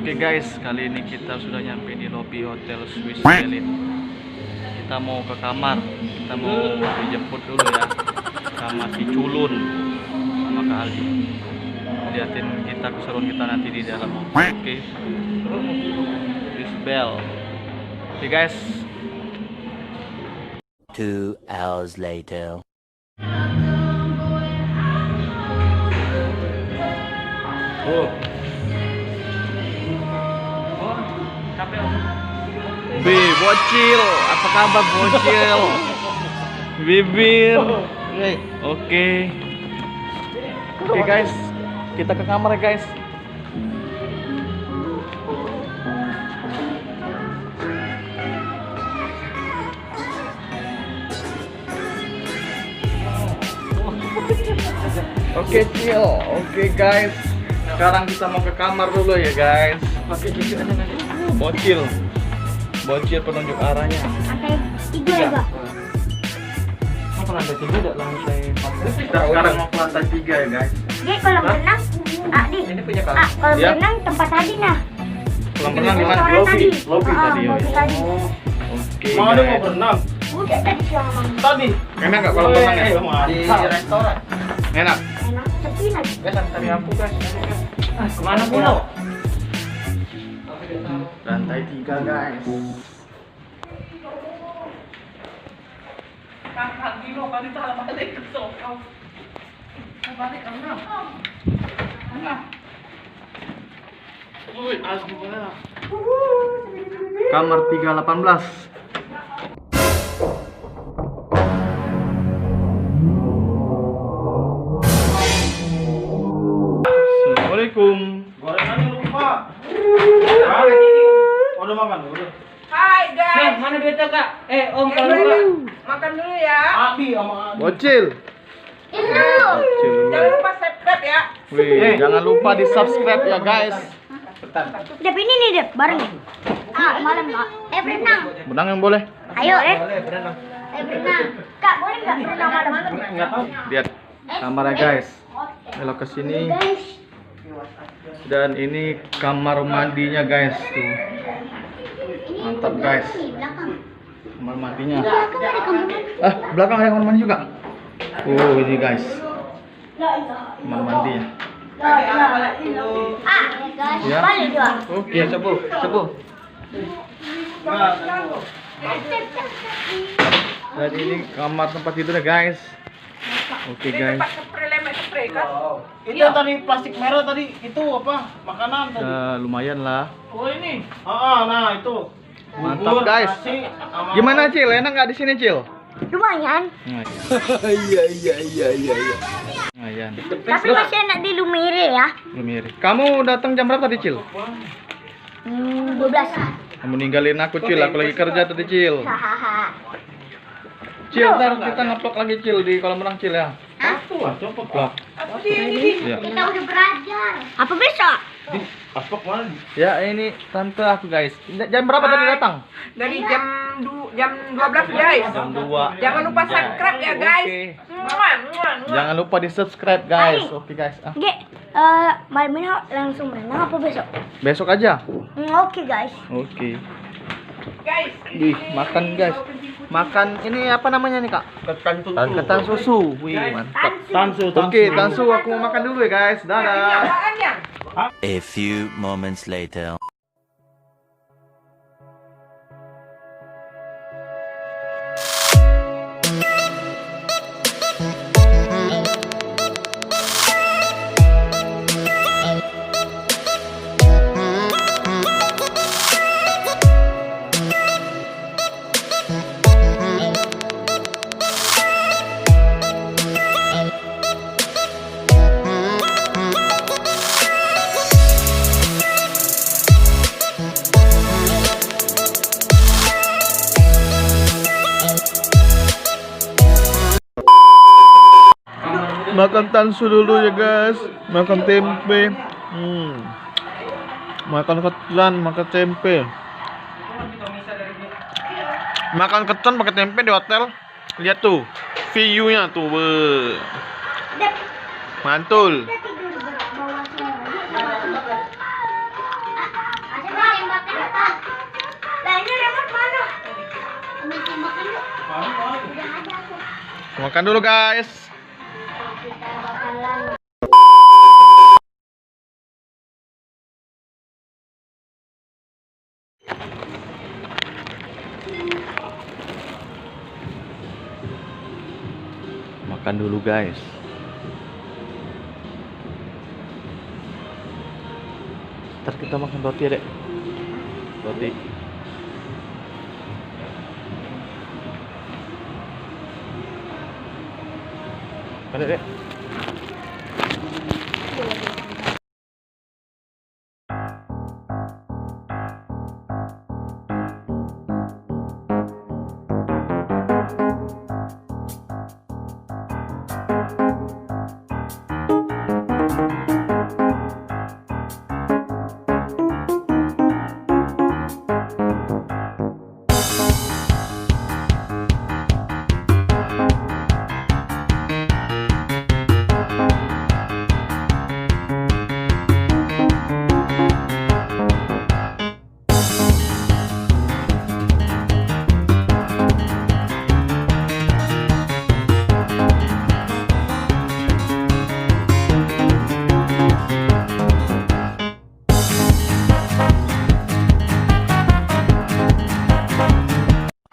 Oke guys, kali ini kita sudah nyampe di lobi Hotel Swiss Elite. Kita mau ke kamar, kita mau dijemput dulu ya sama si Culun sama Kak Ali. Liatin kita keseruan kita nanti di dalam. Oke, this bell. Oke guys. 2 hours later. Bocil, apa kabar Bocil? Bibir. Oke guys, kita ke kamar ya guys. Oke Cil, oke guys. Sekarang kita mau ke kamar dulu ya guys. Bocil penunjuk arahnya. Lantai 3 ya, Pak? Apa lantai 3 ada lantai 4? Sekarang mau ke lantai 3 ya guys. Dia kolam renang, Di. Ini punya Kolam ya? renang tempat tadi nah. Kolam renang di mana? Lobby Tadi. lobby tadi. Oke. Mau ada mau berenang? Udah tadi siang Mang. Tadi. Enak nggak kolam renangnya? Di restoran. Enak. Enak, sepi lagi. Guys, tadi aku guys. Kemana pulau? Lantai 3 guys. Kakak Dino kali salah balik ke sofa. Balik enggak? Enggak. Woi, gimana? Kamar 318. Assalamualaikum. Gorengannya lupa. Udah makan, udah. Hai guys. Nih, mana duitnya, Kak? Om kalau Dulu. lupa. Makan dulu ya. Abi sama Abi. Bocil. Jangan lupa subscribe ya. Wih, jangan lupa di subscribe ya guys. Dep ini nih, Dep, bareng nih. Malam, Kak. Berenang. Benang yang boleh. Ayo, Boleh berenang. berenang. Kak, boleh enggak berenang malam? Enggak tahu. Lihat kamarnya guys. Belok ke sini. Guys, Dan ini kamar mandinya guys tuh. Mantap guys. di belakang. Kamar mandinya. Belakang ada kamar mandi. Belakang ada kamar mandi juga. Oh, ini guys. Kamar mandinya. Guys, Ya. balik juga. Oke, cepu. Dan ini kamar tempat tidurnya guys. Oke guys. Tempat spray lemek spray kan. Itu tadi plastik merah tadi itu apa? Makanan tadi. Lumayan lah. Oh ini. Nah itu. Mantap Bubur, guys. nasi, sama- Gimana Cil? Enak nggak di sini Cil? Lumayan. Lumayan. Tapi masih enak di Lumire ya. Lumiri. Kamu datang jam berapa tadi Cil? 12. Kamu ninggalin aku Cil. Aku lagi kerja tadi Cil. Hahaha. Cil, ntar kita ngeplok lagi Cil di kolam renang Cil ya. Tuh, coba Vlog. Apa sih ini? Ya. Kita udah belajar. Apa besok? Aspok mana? Ya ini tante aku guys. Jam berapa tadi datang? Dari jam 12 guys. Jam 2. Jangan lupa subscribe ya guys. Oke. Muah. Jangan lupa di subscribe guys. Oke guys. Malam ini langsung berenang apa besok? Besok aja. Oke guys. Oke. Guys. Wih, makan guys. Makan ini apa namanya nih kak? Ketan susu. Wih mantap. Tansu. Oke, Tansu aku mau makan dulu ya guys. Ini Dadah. apaan yang? A few moments later. Makan Tansu dulu ya guys. Makan tempe. Makan ketan, makan tempe. Makan ketan pakai tempe di hotel. Lihat tuh view-nya tuh. Mantul. Makan dulu guys. Kita bakalan Makan dulu guys. Ntar kita makan roti ya dek. Roti. Mana dek?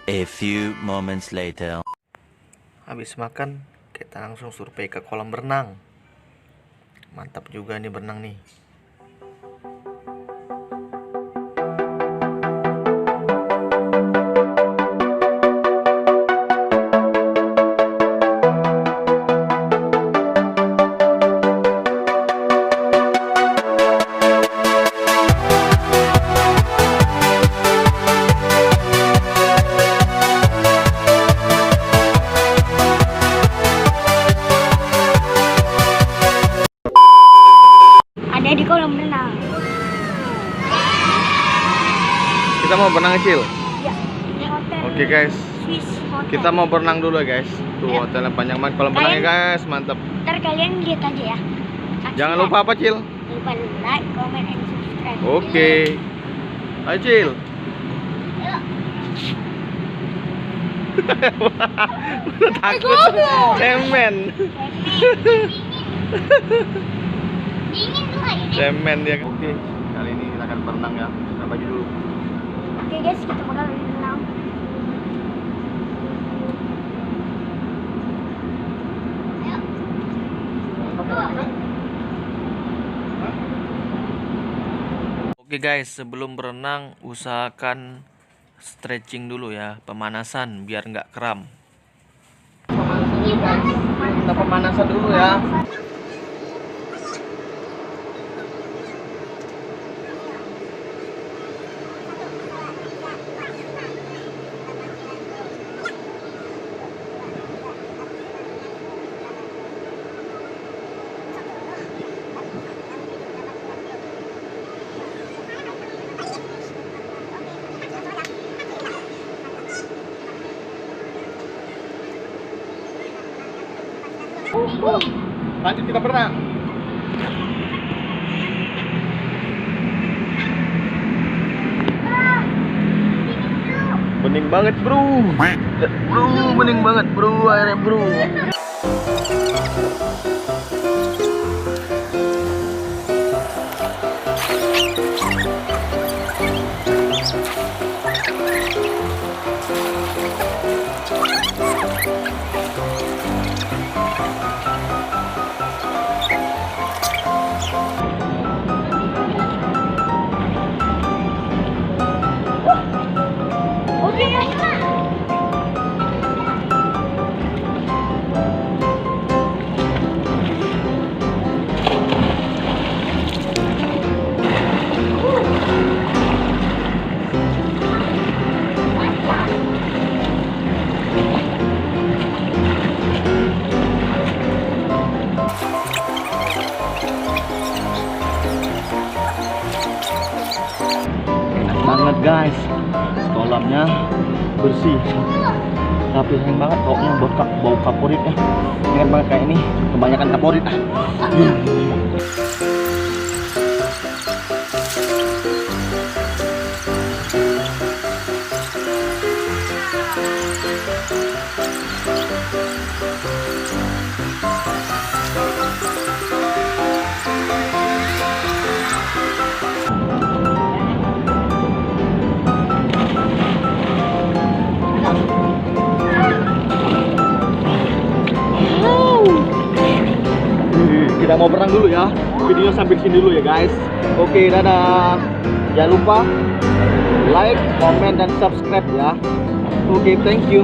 A few moments later. Habis makan, kita langsung survei ke kolam berenang. Mantap juga nih berenang nih. ada di kolam renang. Kita mau berenang kecil. Ya, di hotel. Oke guys, Swiss Hotel. kita mau berenang dulu ya guys. Tuh Ya. hotelnya panjang banget kolam berenangnya guys, mantap. Ntar kalian lihat aja ya. Jangan lupa apa Cil? Lupa like, comment, and subscribe. Oke. Ayo Cil. Ayo. Takut. Cemen. Dingin tuh hari ini. Cemen dia. Oke, kali ini kita akan berenang ya. Kita baju dulu. Oke guys, kita bakal berenang. Oke guys, sebelum berenang usahakan stretching dulu ya, pemanasan biar nggak kram. Kita pemanasan dulu ya. Lanjut kita berenang. Bening banget bro. Bro, bening banget bro, airnya bro. Oke guys. Enak banget guys. Kolamnya bersih. Rapihin banget, baunya bau kaporit ya. Ingat banget kayak ini, kebanyakan kaporit ah. mau berenang dulu ya. Videonya sampai sini dulu ya guys. Oke, dadah. Jangan lupa like, comment, dan subscribe ya. Oke, thank you.